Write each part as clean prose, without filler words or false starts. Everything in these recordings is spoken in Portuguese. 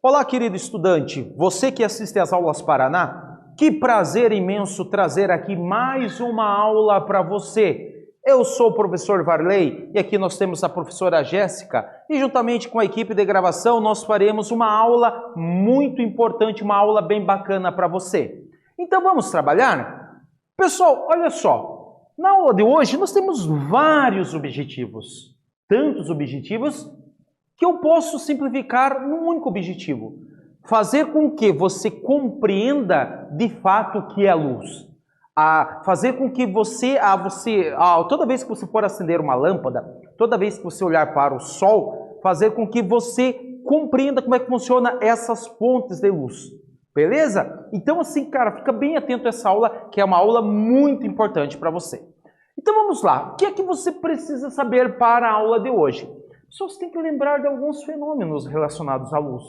Olá, querido estudante, você que assiste às aulas Paraná, que prazer imenso trazer aqui mais uma aula para você. Eu sou o professor Varley e aqui nós temos a professora Jéssica e juntamente com a equipe de gravação nós faremos uma aula muito importante, uma aula bem bacana para você. Então vamos trabalhar? Pessoal, olha só, na aula de hoje nós temos vários objetivos, tantos objetivos que eu posso simplificar num único objetivo: fazer com que você compreenda de fato o que é a luz. Fazer com que toda vez que você for acender uma lâmpada, toda vez que você olhar para o sol, fazer com que você compreenda como é que funciona essas fontes de luz. Beleza? Então assim, cara, fica bem atento a essa aula, que é uma aula muito importante para você. Então vamos lá. O que é que você precisa saber para a aula de hoje? Pessoas têm que lembrar de alguns fenômenos relacionados à luz.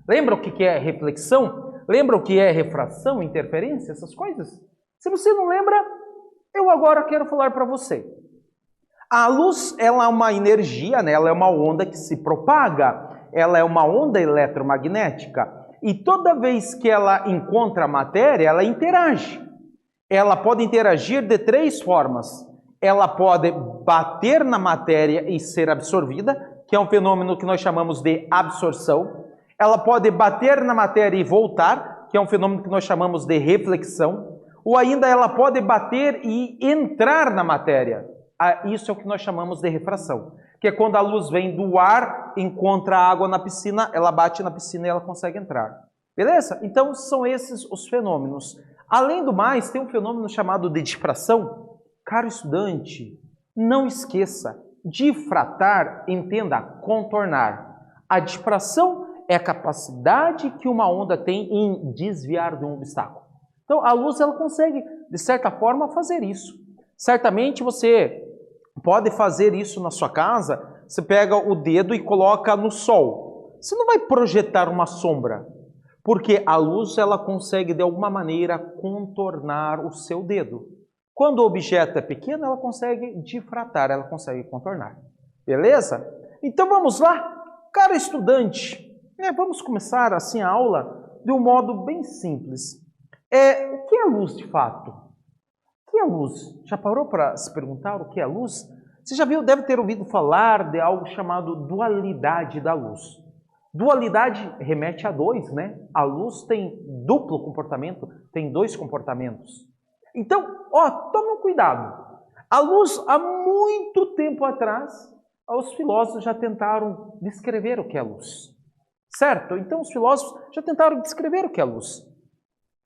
Lembra o que é reflexão? Lembra o que é refração, interferência, essas coisas? Se você não lembra, eu agora quero falar para você. A luz, ela é uma energia, né? Ela é uma onda que se propaga. Ela é uma onda eletromagnética. E toda vez que ela encontra a matéria, ela interage. Ela pode interagir de três formas. Ela pode bater na matéria e ser absorvida, que é um fenômeno que nós chamamos de absorção. Ela pode bater na matéria e voltar, que é um fenômeno que nós chamamos de reflexão. Ou ainda ela pode bater e entrar na matéria. Isso é o que nós chamamos de refração, que é quando a luz vem do ar, encontra a água na piscina, ela bate na piscina e ela consegue entrar. Beleza? Então são esses os fenômenos. Além do mais, tem um fenômeno chamado de difração. Caro estudante, não esqueça, difratar, entenda, contornar. A difração é a capacidade que uma onda tem em desviar de um obstáculo. Então, a luz ela consegue, de certa forma, fazer isso. Certamente você pode fazer isso na sua casa. Você pega o dedo e coloca no sol. Você não vai projetar uma sombra, porque a luz ela consegue, de alguma maneira, contornar o seu dedo. Quando o objeto é pequeno, ela consegue difratar, ela consegue contornar. Beleza? Então vamos lá? Cara estudante, vamos começar assim a aula de um modo bem simples. O que é luz de fato? O que é luz? Já parou para se perguntar o que é luz? Você já viu, deve ter ouvido falar de algo chamado dualidade da luz. Dualidade remete a dois, né? A luz tem duplo comportamento, tem dois comportamentos. Então, tome um cuidado. A luz, há muito tempo atrás, os filósofos já tentaram descrever o que é luz. Certo? Então, os filósofos já tentaram descrever o que é luz.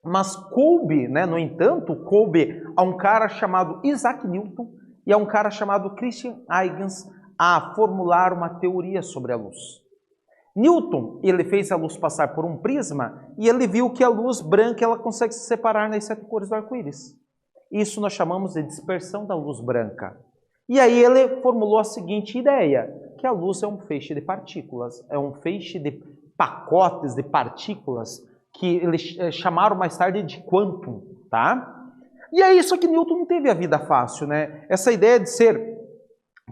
Mas coube, no entanto, coube a um cara chamado Isaac Newton e a um cara chamado Christian Huygens a formular uma teoria sobre a luz. Newton, ele fez a luz passar por um prisma e ele viu que a luz branca ela consegue se separar nas 7 cores do arco-íris. Isso nós chamamos de dispersão da luz branca. E aí ele formulou a seguinte ideia, que a luz é um feixe de partículas, é um feixe de pacotes de partículas que eles chamaram mais tarde de quantum, tá? E é isso que Newton não teve a vida fácil, né? Essa ideia de ser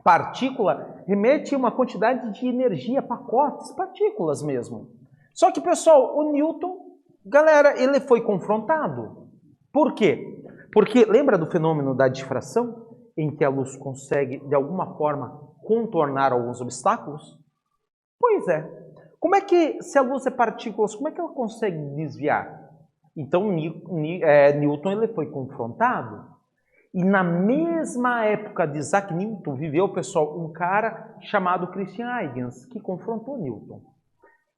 partícula remete a uma quantidade de energia, pacotes, partículas mesmo. Só que, pessoal, o Newton, galera, ele foi confrontado. Por quê? Porque lembra do fenômeno da difração, em que a luz consegue, de alguma forma, contornar alguns obstáculos? Pois é. Como é que, se a luz é partículas, como é que ela consegue desviar? Então, Newton ele foi confrontado. E na mesma época de Isaac Newton, viveu, pessoal, um cara chamado Christian Huygens, que confrontou Newton.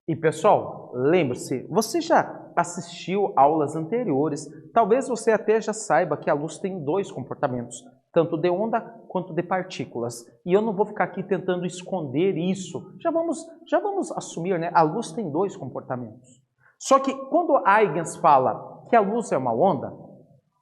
E, pessoal, lembre-se, você já assistiu aulas anteriores, talvez você até já saiba que a luz tem dois comportamentos, tanto de onda quanto de partículas. E eu não vou ficar aqui tentando esconder isso. Já vamos assumir, né? A luz tem dois comportamentos. Só que quando Huygens fala que a luz é uma onda,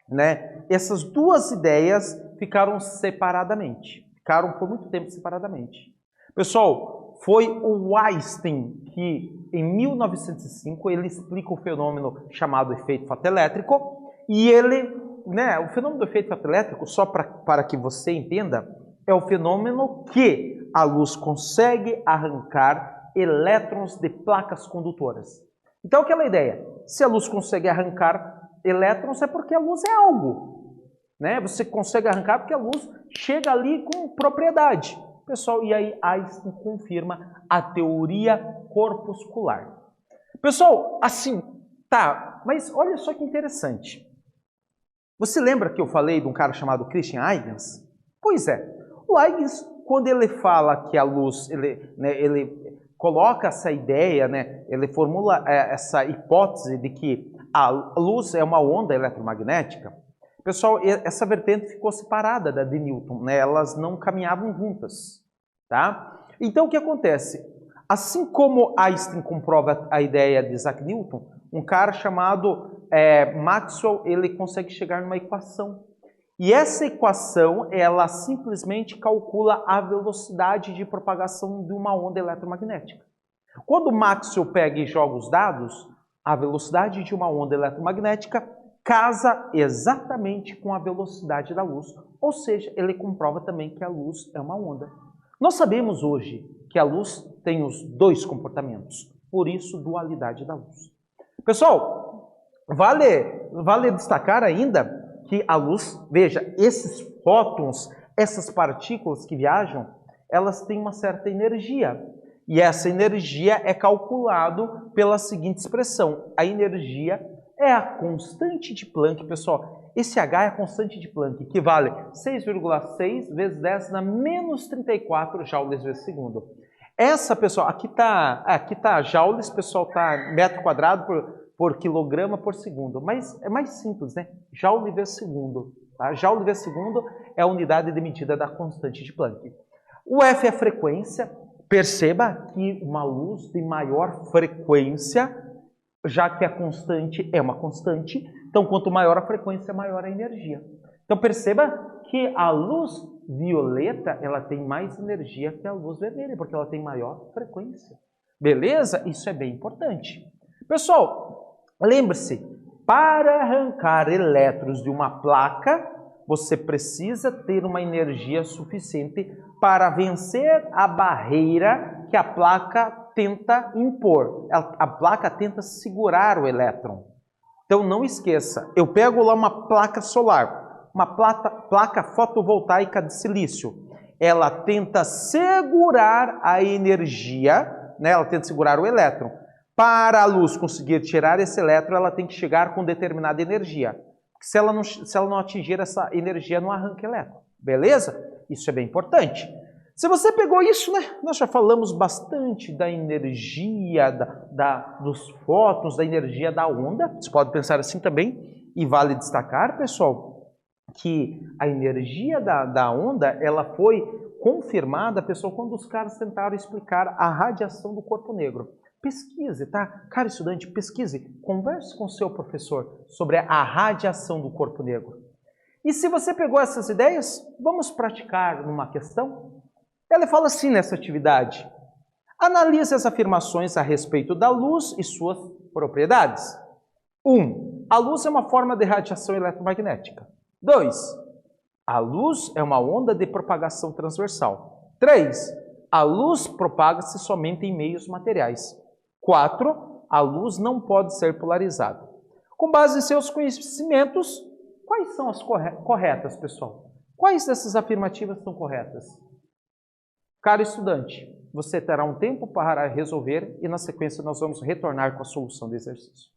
né? Essas duas ideias ficaram separadamente. Ficaram por muito tempo separadamente. Pessoal, foi o Einstein que, em 1905, ele explica o fenômeno chamado efeito fotoelétrico e ele... o fenômeno do efeito fotoelétrico, só para que você entenda, é o fenômeno que a luz consegue arrancar elétrons de placas condutoras. Então, aquela ideia, se a luz consegue arrancar elétrons, é porque a luz é algo, né? Você consegue arrancar porque a luz chega ali com propriedade. Pessoal, e aí Einstein confirma a teoria corpuscular. Pessoal, assim, tá, mas olha só que interessante. Você lembra que eu falei de um cara chamado Christian Huygens? Pois é, o Huygens, quando ele fala que a luz, ele coloca essa ideia, né, ele formula essa hipótese de que a luz é uma onda eletromagnética. Pessoal, essa vertente ficou separada da de Newton, né? Elas não caminhavam juntas, tá? Então, o que acontece? Assim como Einstein comprova a ideia de Isaac Newton, um cara chamado Maxwell, ele consegue chegar numa equação. E essa equação, ela simplesmente calcula a velocidade de propagação de uma onda eletromagnética. Quando Maxwell pega e joga os dados, a velocidade de uma onda eletromagnética casa exatamente com a velocidade da luz. Ou seja, ele comprova também que a luz é uma onda. Nós sabemos hoje que a luz tem os dois comportamentos, por isso dualidade da luz. Pessoal, vale destacar ainda que a luz, veja, esses fótons, essas partículas que viajam, elas têm uma certa energia. E essa energia é calculado pela seguinte expressão. A energia é a constante de Planck, pessoal. Esse H é a constante de Planck, que vale 6,6 vezes 10 na menos 34 joules vezes segundo. Essa, pessoal, aqui tá joules, pessoal, tá metro quadrado por quilograma por segundo. Mas é mais simples, né? Joule vezes segundo. Tá? Joule vezes segundo é a unidade de medida da constante de Planck. O F é frequência. Perceba que uma luz de maior frequência, já que a constante é uma constante, então quanto maior a frequência, maior a energia. Então perceba que a luz violeta, ela tem mais energia que a luz vermelha, porque ela tem maior frequência. Beleza? Isso é bem importante. Pessoal, lembre-se, para arrancar elétrons de uma placa, você precisa ter uma energia suficiente para vencer a barreira que a placa tenta impor. A placa tenta segurar o elétron. Então não esqueça, eu pego lá uma placa solar, uma placa fotovoltaica de silício. Ela tenta segurar a energia, né? Ela tenta segurar o elétron. Para a luz conseguir tirar esse elétron, ela tem que chegar com determinada energia. Se ela não atingir essa energia, não arranca elétron. Beleza? Isso é bem importante. Se você pegou isso, né? Nós já falamos bastante da energia, dos fótons, da energia da onda. Você pode pensar assim também. E vale destacar, pessoal, que a energia da onda, ela foi confirmada, pessoal, quando os caras tentaram explicar a radiação do corpo negro. Pesquise, tá? Cara estudante, pesquise, converse com seu professor sobre a radiação do corpo negro. E se você pegou essas ideias, vamos praticar numa questão? Ele fala assim nessa atividade. Analise as afirmações a respeito da luz e suas propriedades. 1. A luz é uma forma de radiação eletromagnética. 2. A luz é uma onda de propagação transversal. 3. A luz propaga-se somente em meios materiais. 4. A luz não pode ser polarizada. Com base em seus conhecimentos, quais são as corretas, pessoal? Quais dessas afirmativas são corretas? Caro estudante, você terá um tempo para resolver e na sequência nós vamos retornar com a solução do exercício.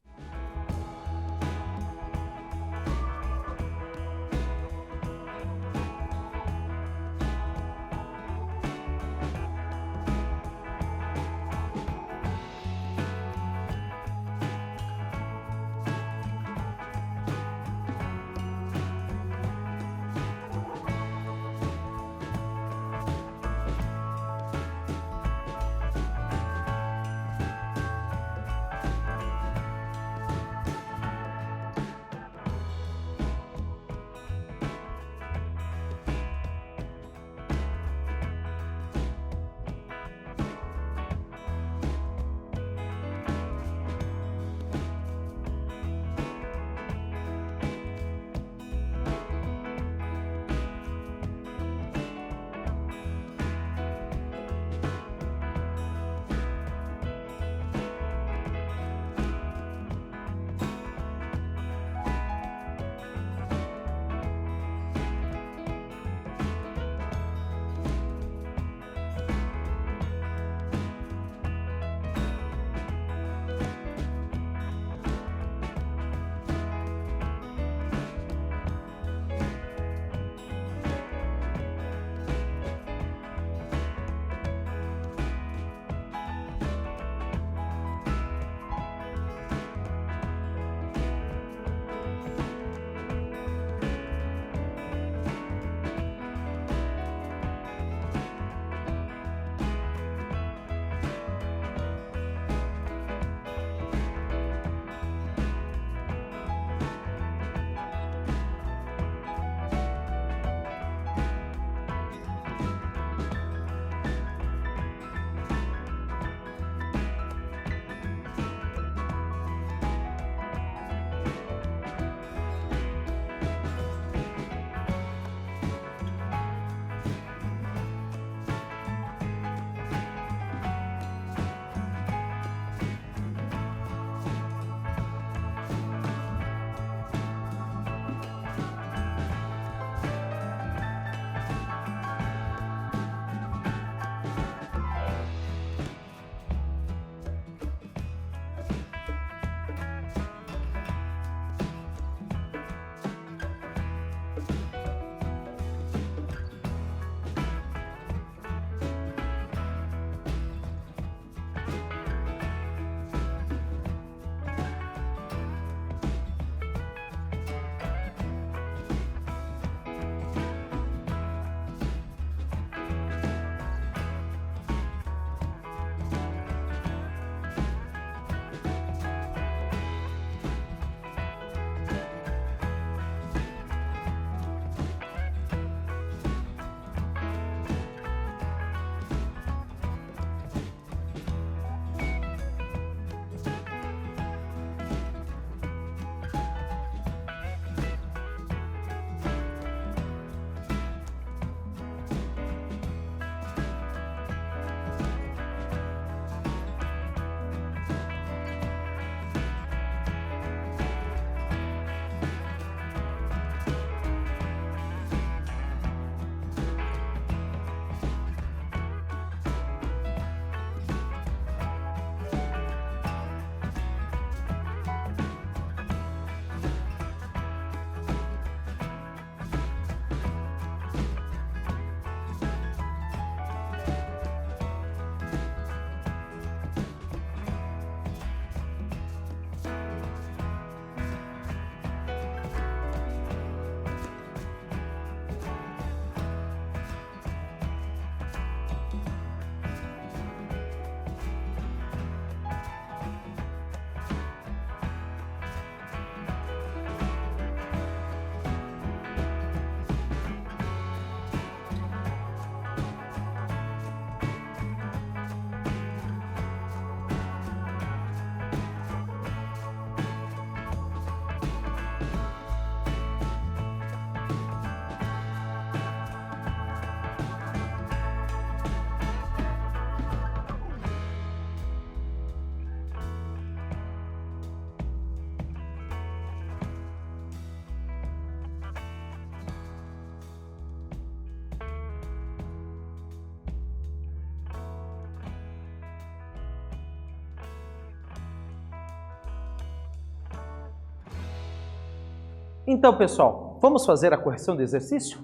Então, pessoal, vamos fazer a correção do exercício?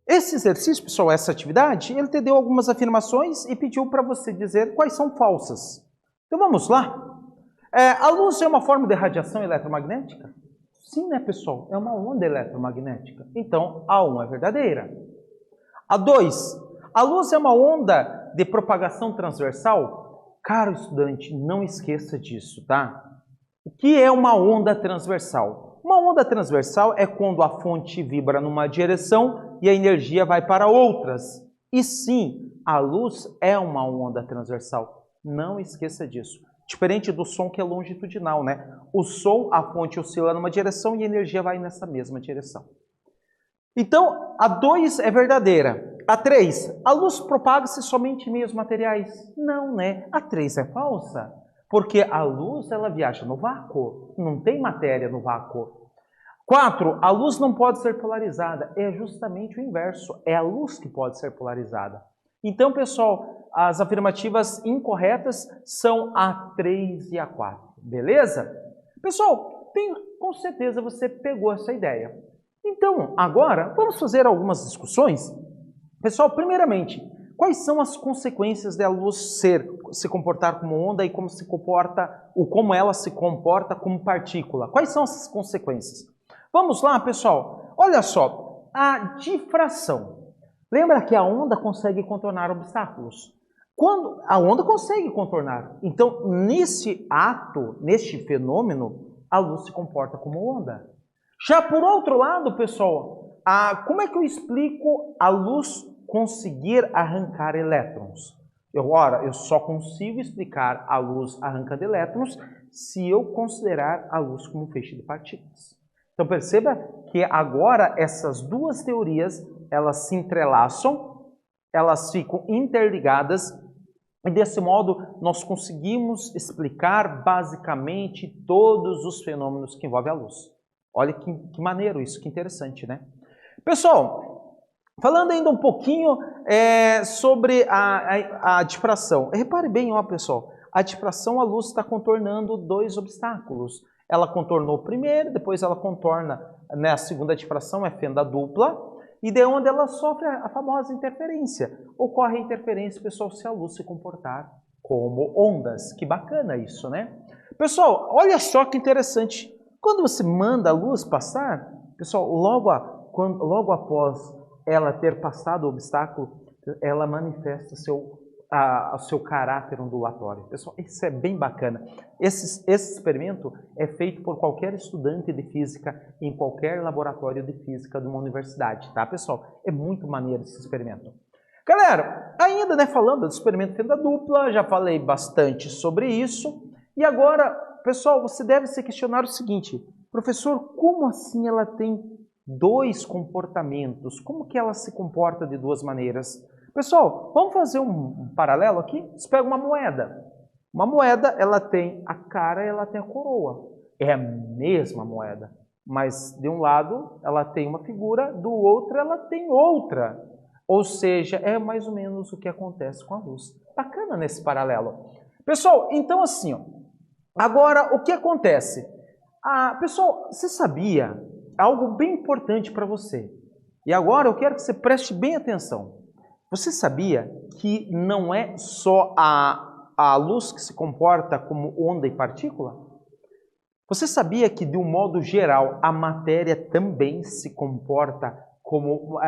Esse exercício, pessoal, essa atividade, ele te deu algumas afirmações e pediu para você dizer quais são falsas. Então, vamos lá. A luz é uma forma de radiação eletromagnética? Sim, né, pessoal? É uma onda eletromagnética. Então, a 1 é verdadeira. A 2, a luz é uma onda de propagação transversal? Caro estudante, não esqueça disso, tá? O que é uma onda transversal? Uma onda transversal é quando a fonte vibra numa direção e a energia vai para outras. E sim, a luz é uma onda transversal. Não esqueça disso. Diferente do som que é longitudinal, né? O som, a fonte oscila numa direção e a energia vai nessa mesma direção. Então, a 2 é verdadeira. A 3, a luz propaga-se somente em meios materiais? Não, né? A 3 é falsa, porque a luz ela viaja no vácuo, não tem matéria no vácuo. 4, a luz não pode ser polarizada. É justamente o inverso, é a luz que pode ser polarizada. Então, pessoal, as afirmativas incorretas são a 3 e a 4, beleza? Pessoal, com certeza você pegou essa ideia. Então, agora, vamos fazer algumas discussões. Pessoal, primeiramente, quais são as consequências da luz se comportar como onda e como ela se comporta como partícula? Quais são essas consequências? Vamos lá, pessoal. Olha só, a difração. Lembra que a onda consegue contornar obstáculos? Quando a onda consegue contornar, então nesse fenômeno, a luz se comporta como onda. Já por outro lado, pessoal, como é que eu explico a luz conseguir arrancar elétrons? Eu só consigo explicar a luz arrancando elétrons se eu considerar a luz como um feixe de partículas. Então perceba que agora essas duas teorias, elas se entrelaçam, elas ficam interligadas e desse modo nós conseguimos explicar basicamente todos os fenômenos que envolvem a luz. Olha que maneiro isso, que interessante, né? Pessoal, falando ainda um pouquinho sobre a difração. Repare bem, ó, pessoal, a difração, a luz está contornando dois obstáculos. Ela contornou o primeiro, depois ela contorna, né, a segunda difração é fenda dupla, e de onde ela sofre a famosa interferência. Ocorre a interferência, pessoal, se a luz se comportar como ondas. Que bacana isso, né? Pessoal, olha só que interessante. Quando você manda a luz passar, pessoal, logo após ela ter passado o obstáculo, ela manifesta o seu caráter ondulatório. Pessoal, isso é bem bacana. Esse experimento é feito por qualquer estudante de física em qualquer laboratório de física de uma universidade, tá, pessoal? É muito maneiro esse experimento. Galera, ainda, né, falando do experimento fenda dupla, já falei bastante sobre isso. E agora, pessoal, você deve se questionar o seguinte: professor, como assim ela tem dois comportamentos? Como que ela se comporta de duas maneiras? Pessoal, vamos fazer um paralelo aqui? Você pega uma moeda. Uma moeda, ela tem a cara e ela tem a coroa. É a mesma moeda, mas de um lado ela tem uma figura, do outro ela tem outra. Ou seja, é mais ou menos o que acontece com a luz. Bacana nesse paralelo. Pessoal, então assim, ó, agora o que acontece? Pessoal, você sabia algo bem importante para você? E agora eu quero que você preste bem atenção. Você sabia que não é só a luz que se comporta como onda e partícula? Você sabia que, de um modo geral, a matéria também se comporta como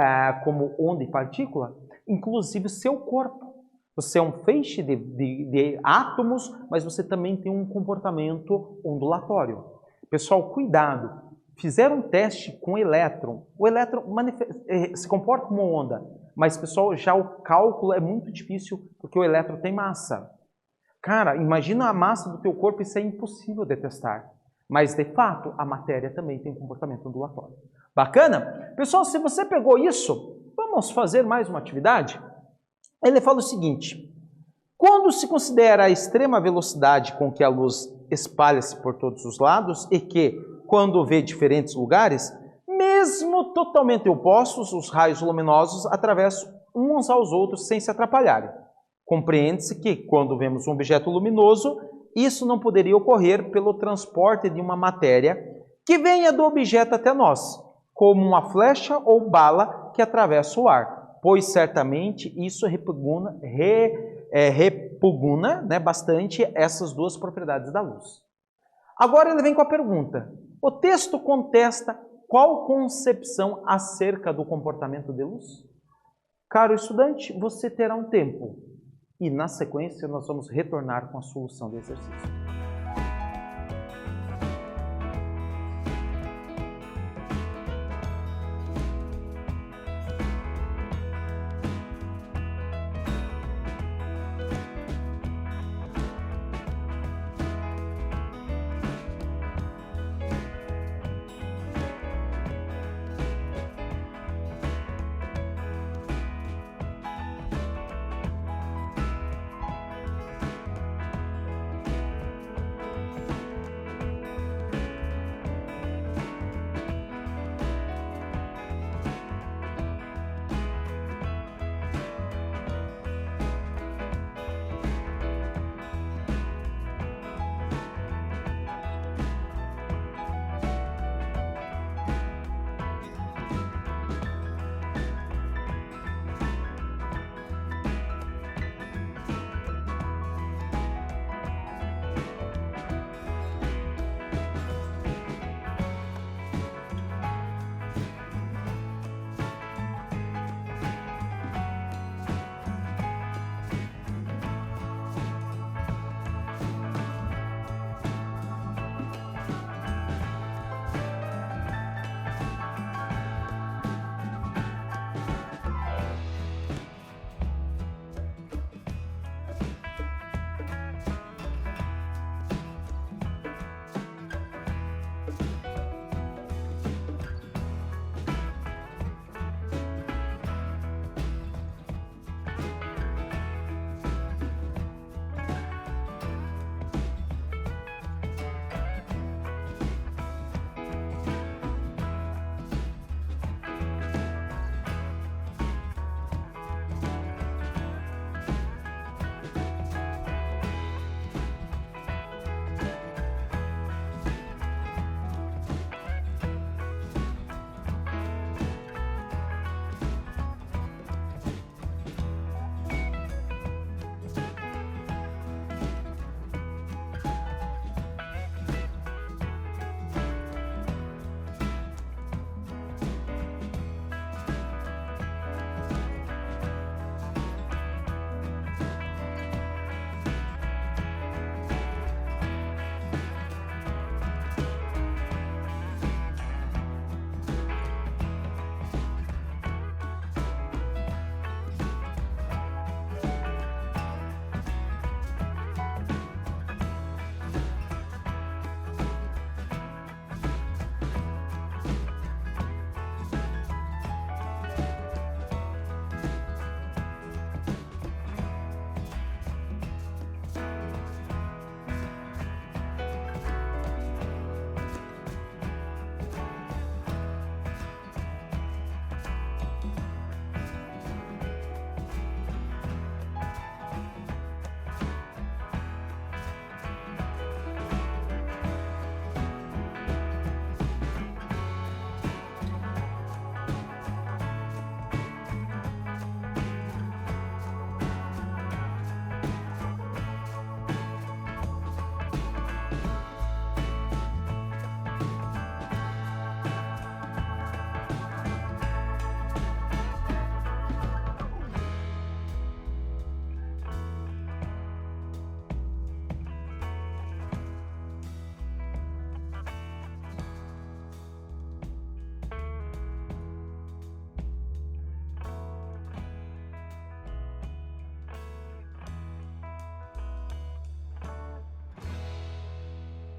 onda e partícula? Inclusive o seu corpo. Você é um feixe de átomos, mas você também tem um comportamento ondulatório. Pessoal, cuidado. Fizeram um teste com elétron. O elétron se comporta como onda. Mas, pessoal, já o cálculo é muito difícil porque o elétron tem massa. Cara, imagina a massa do teu corpo, isso é impossível de testar. Mas, de fato, a matéria também tem um comportamento ondulatório. Bacana? Pessoal, se você pegou isso, vamos fazer mais uma atividade? Ele fala o seguinte: quando se considera a extrema velocidade com que a luz espalha-se por todos os lados e que, quando vê diferentes lugares, mesmo totalmente opostos, os raios luminosos atravessam uns aos outros sem se atrapalharem. Compreende-se que, quando vemos um objeto luminoso, isso não poderia ocorrer pelo transporte de uma matéria que venha do objeto até nós, como uma flecha ou bala que atravessa o ar, pois certamente isso repugna, né, bastante essas duas propriedades da luz. Agora ele vem com a pergunta. O texto contesta qual concepção acerca do comportamento de luz? Caro estudante, você terá um tempo e na sequência nós vamos retornar com a solução do exercício.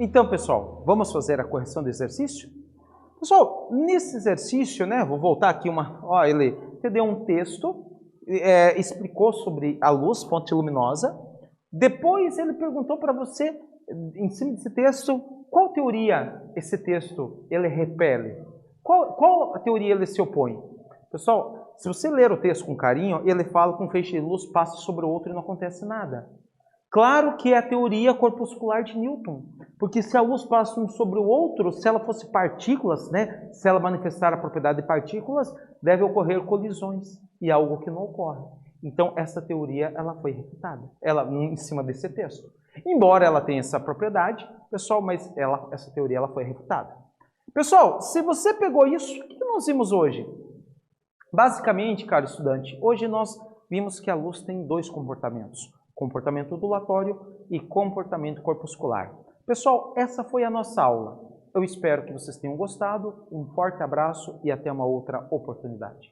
Então, pessoal, vamos fazer a correção do exercício? Pessoal, nesse exercício, né, vou voltar aqui ele te deu um texto, explicou sobre a luz, fonte luminosa. Depois ele perguntou para você, em cima desse texto, qual teoria esse texto ele repele? Qual teoria ele se opõe? Pessoal, se você ler o texto com carinho, ele fala que um feixe de luz passa sobre o outro e não acontece nada. Claro que é a teoria corpuscular de Newton, porque se a luz passa um sobre o outro, se ela fosse partículas, né, se ela manifestar a propriedade de partículas, deve ocorrer colisões, e é algo que não ocorre. Então, essa teoria ela foi refutada, ela em cima desse texto. Embora ela tenha essa propriedade, pessoal, mas essa teoria ela foi refutada. Pessoal, se você pegou isso, o que nós vimos hoje? Basicamente, caro estudante, hoje nós vimos que a luz tem dois comportamentos. Comportamento ondulatório e comportamento corpuscular. Pessoal, essa foi a nossa aula. Eu espero que vocês tenham gostado. Um forte abraço e até uma outra oportunidade.